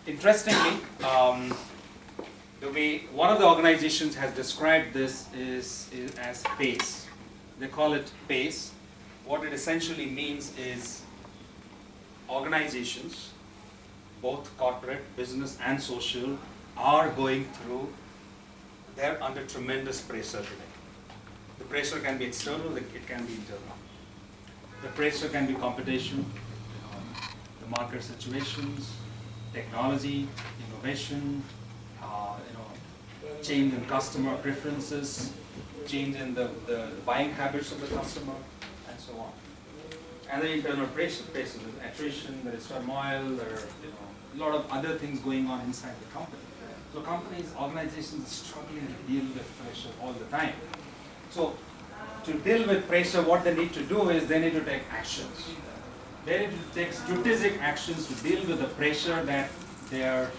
interestingly, the way one of the organizations has described this is as PACE. They call it PACE. What it essentially means is organizations, both corporate, business and social, are going through, they're under tremendous pressure today. The pressure can be external, it can be internal. The pressure can be competition, the market situations, technology, innovation, change in customer preferences, change in the buying habits of the customer, and so on. And the internal pressure, there's attrition, there is turmoil, there are a lot of other things going on inside the company. So companies, organizations are struggling to deal with pressure all the time. So to deal with pressure, what they need to do is they need to take actions. They need to take strategic actions to deal with the pressure that they are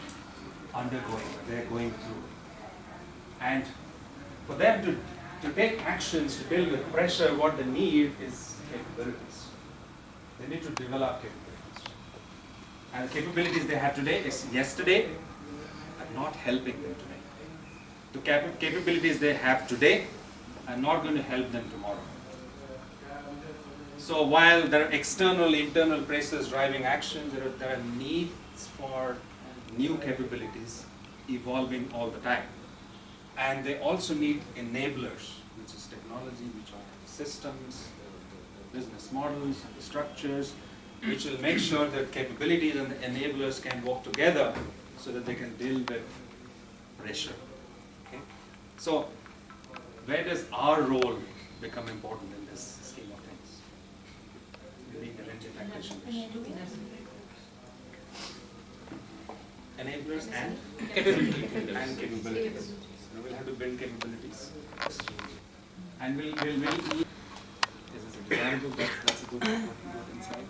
undergoing, they're going through. And for them to take actions to deal with pressure, what they need is capabilities. They need to develop capabilities. And the capabilities they have today is yesterday are not helping them today. The capabilities they have today are not going to help them tomorrow. So while there are external, internal pressures driving action, there are needs for new capabilities evolving all the time. And they also need enablers, which is technology, which are systems, the business models, and the structures, which will make sure that capabilities and the enablers can work together so that they can deal with pressure. Okay? So where does our role become important in this scheme of things? Being LNG practitioners. Enablers and capabilities. We will have to build capabilities. And we'll is this a design book? That's a good insight.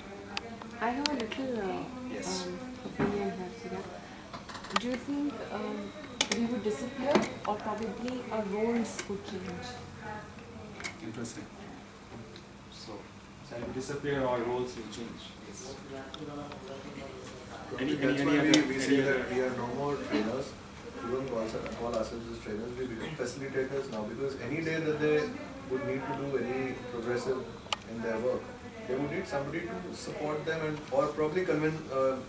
I have a little Yes. opinion here, Surya. Do you think we would disappear or probably our roles would change? Interesting. So, shall we disappear or roles will change? Yes. That's why we say that we are no more trainers. We don't call ourselves as trainers, we become facilitators now, because any day that they would need to do any progressive in their work, they would need somebody to support them and or probably convince,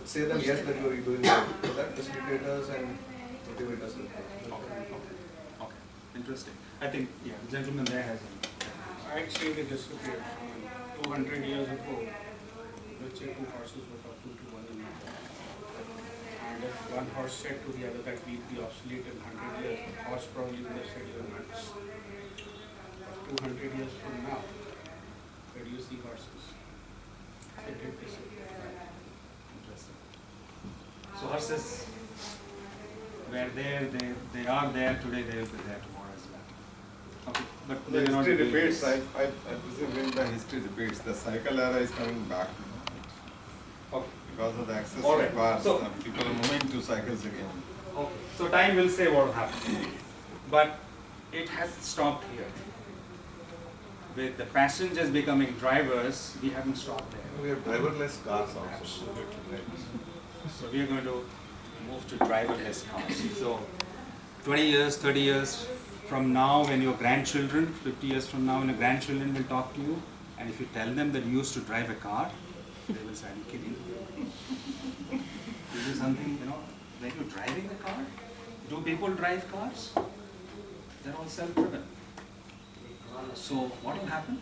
say them yes that you are doing well. So that facilitators and motivators. Okay. Interesting. I think, yeah, the gentleman there has I'd say they disappeared. 200 years ago, let's say two horses were talking to one another. And if one horse said to the other that we'd be obsolete in 100 years, the horse probably would have said you're nuts. But 200 years from now, where do you see horses? They did disappear. interesting. So horses were there, they are there today, they will be there tomorrow as well. Okay, but The they are not history doing repeats. this. I presume when the history repeats, the cycle era is coming back Okay. because of the access All to right. cars. So- People are moving to cycles again. Okay. So time will say what will happen. But it has stopped here. With the passengers becoming drivers, we haven't stopped there. We have driverless cars also. Absolutely. So we are going to move to driverless cars. So 20 years, 30 years from now, when your grandchildren, 50 years from now, when your grandchildren will talk to you, and if you tell them that you used to drive a car, they will say, are you kidding? This is something, when you're driving a car, do people drive cars? They're all self-driven. So what will happen?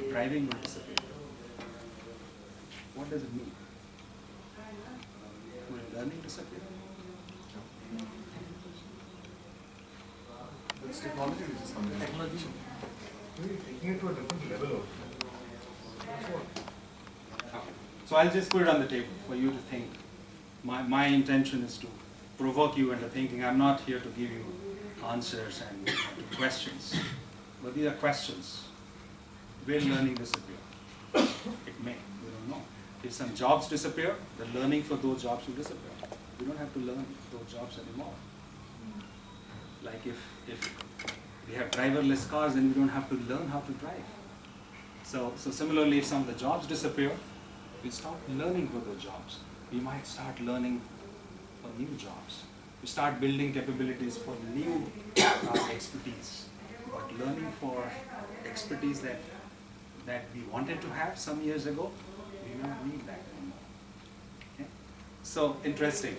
Driving will disappear. What does it mean? Will learning disappear? It's technology which is coming. Technology. We're taking it to a different level of. That's what. Okay. So I'll just put it on the table for you to think. My intention is to provoke you into thinking. I'm not here to give you answers and to questions. But these are questions. Will learning disappear? It may. We don't know. If some jobs disappear, the learning for those jobs will disappear. We don't have to learn those jobs anymore. Like if we have driverless cars, then we don't have to learn how to drive. So similarly, if some of the jobs disappear, we stop learning for those jobs. we might start learning for new jobs. We start building capabilities for new expertise. But learning for expertise that we wanted to have some years ago, we may not need that anymore. Okay? So interesting.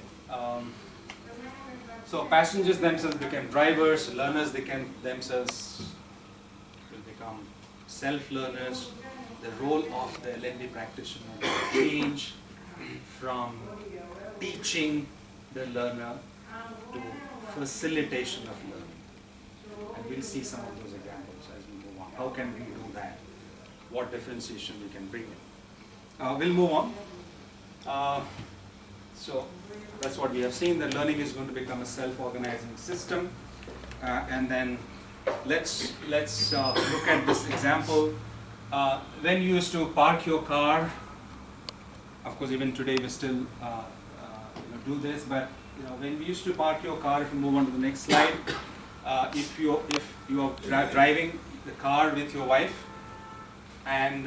So passengers themselves became drivers, learners themselves will become self-learners. The role of the L&D practitioner will change from teaching the learner to facilitation of learning. And we'll see some of those examples as we move on. How can we do that? What differentiation we can bring in. We'll move on. So that's what we have seen, that learning is going to become a self-organizing system. And then let's look at this example. When you used to park your car, of course even today we still do this, but when we used to park your car, if you move on to the next slide, if you are driving the car with your wife, and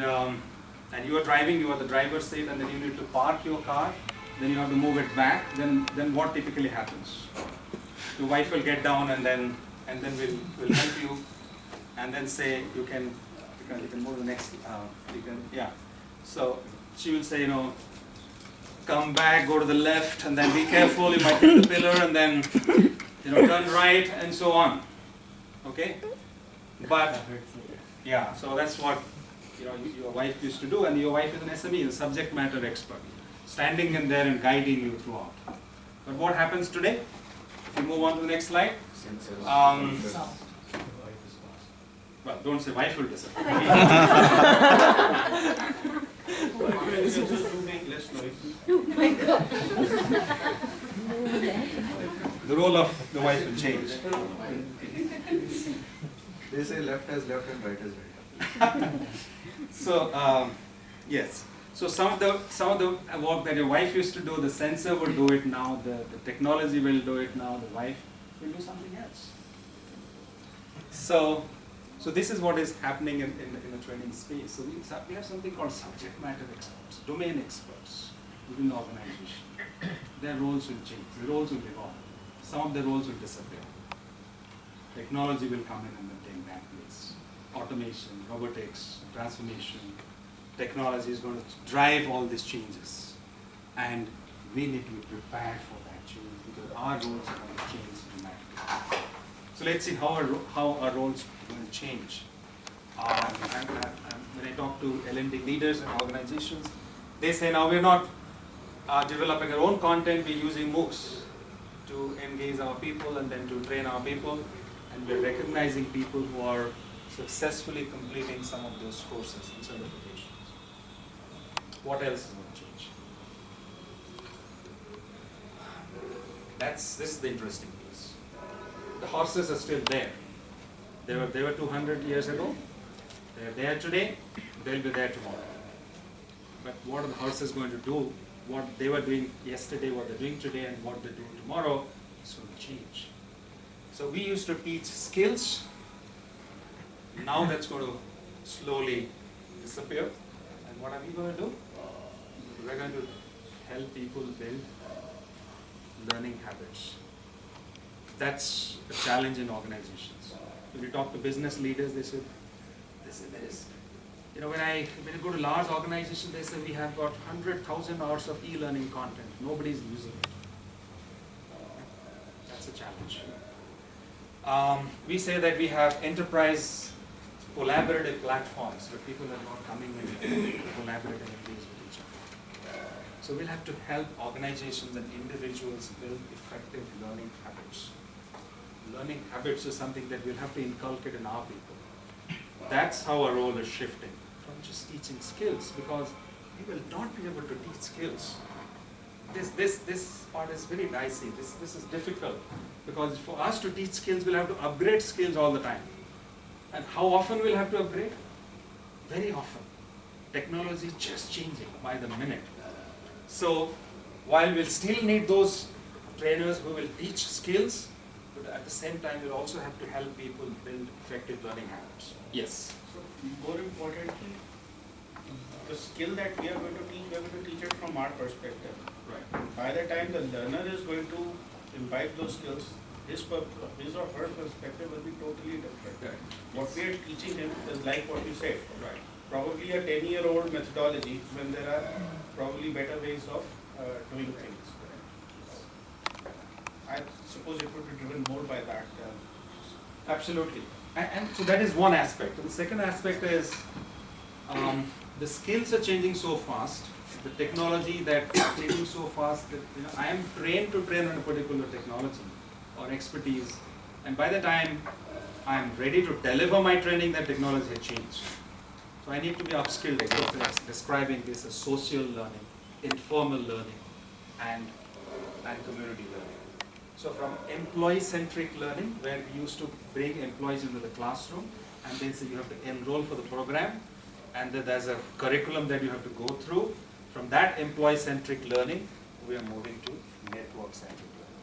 you are driving, you are the driver's seat, and then you need to park your car, then you have to move it back, then what typically happens? Your wife will get down and then we'll help you, and then say you can move to the next, so she will say, come back, go to the left, and then be careful, you might hit the pillar, and then turn right, and so on. Okay? But yeah, so that's what your wife used to do, and your wife is an SME, a subject matter expert, standing in there and guiding you throughout. But what happens today? If you move on to the next slide. Well, don't say wife will disappear. The role of the wife will change. They say left as left and right as right. So yes. So some of the work that your wife used to do, the sensor will do it now. The technology will do it now. The wife will do something else. So this is what is happening in the training space. So we have something called subject matter experts, domain experts within the organization. Their roles will change. The roles will evolve. Some of the roles will disappear. Technology will come in and then take that place. Automation, robotics, transformation. Technology is going to drive all these changes. And we need to be prepared for that change because our roles are going to change dramatically. So let's see how our roles are going to change. When I talk to L&D leaders and organizations, they say now we're not developing our own content, we're using MOOCs to engage our people and then to train our people, and we're recognizing people who are successfully completing some of those courses and certifications. What else is going to change? This is the interesting piece. The horses are still there. They were 200 years ago. They're there today. They'll be there tomorrow. But what are the horses going to do? What they were doing yesterday, what they're doing today, and what they do tomorrow is going to change. So we used to teach skills. Now that's going to slowly disappear. And what are we going to do? We're going to help people build learning habits. That's a challenge in organizations. When we talk to business leaders, they say there is, when you go to large organizations, they say we have got 100,000 hours of e-learning content. Nobody's using it. That's a challenge. We say that we have enterprise collaborative platforms where people are not coming and collaborate and engage with each other. So we'll have to help organizations and individuals build effective learning habits. Learning habits is something that we'll have to inculcate in our people. That's how our role is shifting from just teaching skills, because we will not be able to teach skills. This part is very dicey. This is difficult, because for us to teach skills, we'll have to upgrade skills all the time. And how often we'll have to upgrade? Very often. Technology is just changing by the minute. So while we'll still need those trainers who will teach skills, but at the same time we'll also have to help people build effective learning habits. Yes? So more importantly, the skill that we are going to teach, we are going to teach it from our perspective. Right. by the time the learner is going to imbibe those skills, his or her perspective will be totally different. Right. What we are teaching him is like what you said, Right. probably a 10-year-old methodology when there are probably better ways of doing things. I suppose it would be driven more by that. Absolutely. And so that is one aspect. The second aspect is the skills are changing so fast, the technology that is changing so fast that I am trained to train on a particular technology or expertise, and by the time I am ready to deliver my training, that technology has changed. So I need to be upskilled. I was describing this as social learning, informal learning, and community learning. So from employee-centric learning, where we used to bring employees into the classroom and then say you have to enroll for the program, and then there's a curriculum that you have to go through. From that employee-centric learning, we are moving to network-centric learning.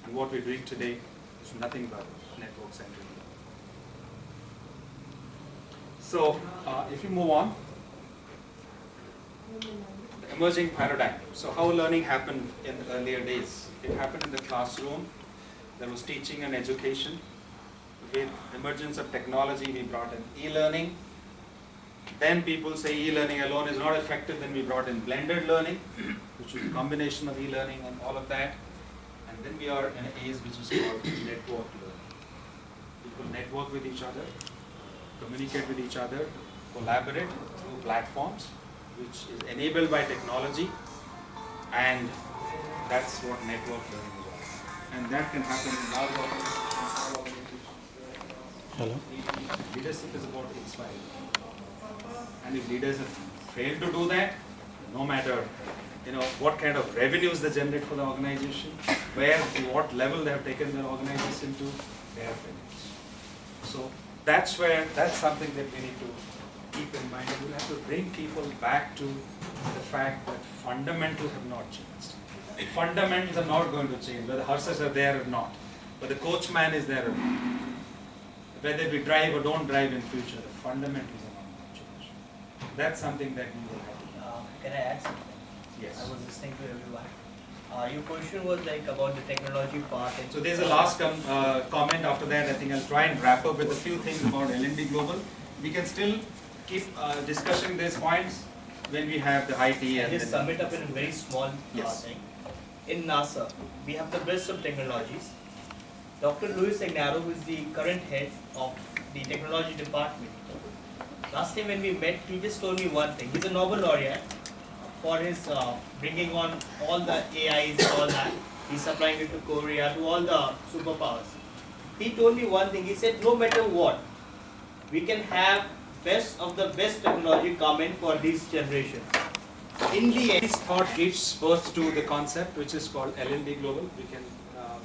And what we're doing today is nothing but network-centric learning. So if you move on, the emerging paradigm. So how learning happened in the earlier days? It happened in the classroom. There was teaching and education. With emergence of technology, we brought in e-learning. Then people say e-learning alone is not effective. Then we brought in blended learning, which is a combination of e-learning and all of that. And then we are in an age which is called network learning. People network with each other, communicate with each other, collaborate through platforms, which is enabled by technology, and that's what network learning is all. And that can happen in large organizations. Hello. Leadership is about inspiring. And if leaders have failed to do that, no matter what kind of revenues they generate for the organization, where to what level they have taken their organization to, they are finished. So that's something that we need to keep in mind. We have to bring people back to the fact that fundamentals have not changed. Fundamentals are not going to change, whether horses are there or not, whether the coachman is there or not, whether we drive or don't drive in future, the fundamentals are not going to change. That's something that we will have to. Can I add something? Yes. I was listening to everyone. Your question was like about the technology part. And So there's a last comment after that. I think I'll try and wrap up with a few things about L&D Global. We can still keep discussing these points when we have the high tea. and just sum it up in a very small Yes. thing. In NASA, we have the best of technologies. Dr. Luis Ignaro, who is the current head of the technology department, last time when we met, he just told me one thing. He's a Nobel laureate for his bringing on all the AIs and all that. He's supplying it to Korea, to all the superpowers. He told me one thing. He said, no matter what, we can have best of the best technology come in for this generation. In the end, This thought gives birth to the concept which is called L&D Global. We can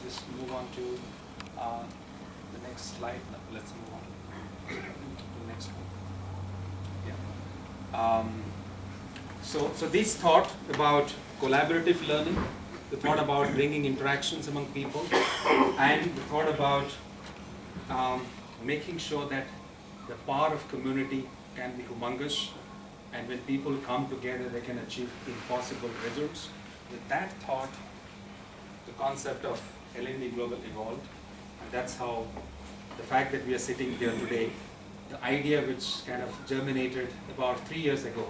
just move on to the next slide. Let's move on to the next one. Yeah. So this thought about collaborative learning, the thought about bringing interactions among people, and the thought about making sure that the power of community can be humongous, and when people come together they can achieve impossible results. With that thought, the concept of L&D Global evolved, and that's how the fact that we are sitting here today, the idea which kind of germinated about 3 years ago,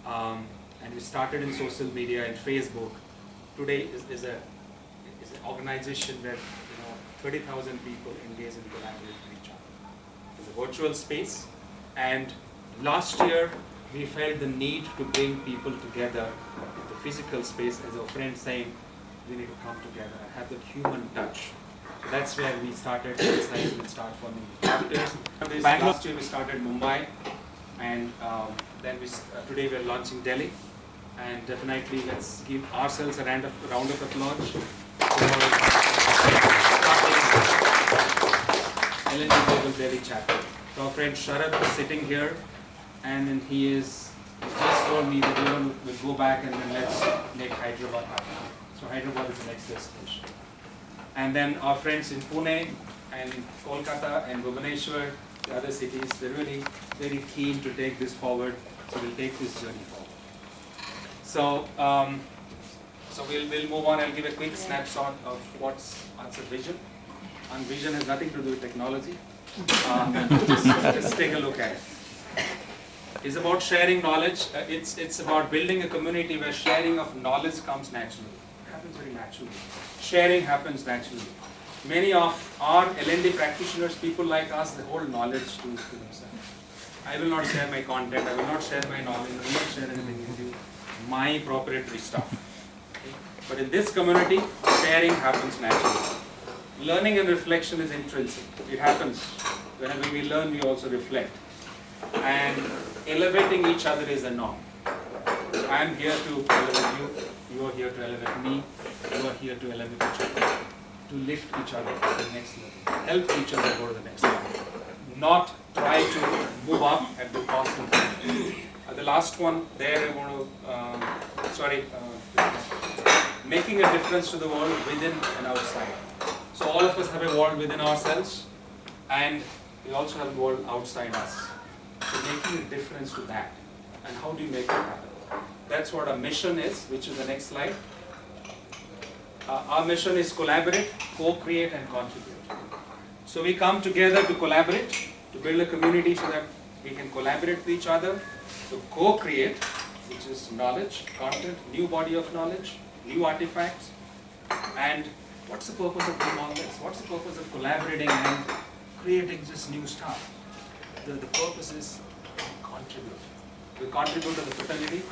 and we started in social media and Facebook, today is an organization where 30,000 people engage and collaborate with each other. It's a virtual space, and last year we felt the need to bring people together in the physical space, as our friend saying, we need to come together and have the human touch. So that's where we started, decided we'll start forming chapters. Last year we started Mumbai, and then today we're launching Delhi, and definitely let's give ourselves a round of applause for L&D Global Delhi chapter. So our friend Sharad is sitting here, and then he just told me that we'll go back and then let's make Hyderabad happen. So Hyderabad is the next destination. And then our friends in Pune and Kolkata and Bhubaneswar, the other cities, they're really very keen to take this forward. So we'll take this journey forward. So we'll move on. I'll give a quick snapshot of what's a vision. And vision has nothing to do with technology. Just take a look at it. It's about sharing knowledge. It's about building a community where sharing of knowledge comes naturally. It happens very naturally. Sharing happens naturally. Many of our L&D practitioners, people like us, they hold knowledge to themselves. I will not share my content. I will not share my knowledge. I will not share anything with you. My proprietary stuff. Okay? But in this community, sharing happens naturally. Learning and reflection is intrinsic. It happens. Whenever we learn, we also reflect. And elevating each other is the norm. So I am here to elevate you. You are here to elevate me. You are here to elevate each other. To lift each other to the next level. Help each other go to the next level. Not try to move up at the cost of the last one there I want to, making a difference to the world within and outside. So all of us have a world within ourselves and we also have a world outside us. So making a difference to that. And how do you make it happen? That's what our mission is, which is the next slide. Our mission is collaborate, co-create and contribute. So we come together to collaborate, to build a community so that we can collaborate with each other, to co-create, which is knowledge, content, new body of knowledge, new artifacts. And what's the purpose of doing all this? What's the purpose of collaborating and creating this new stuff? The purpose is contribute. We contribute to the fraternity,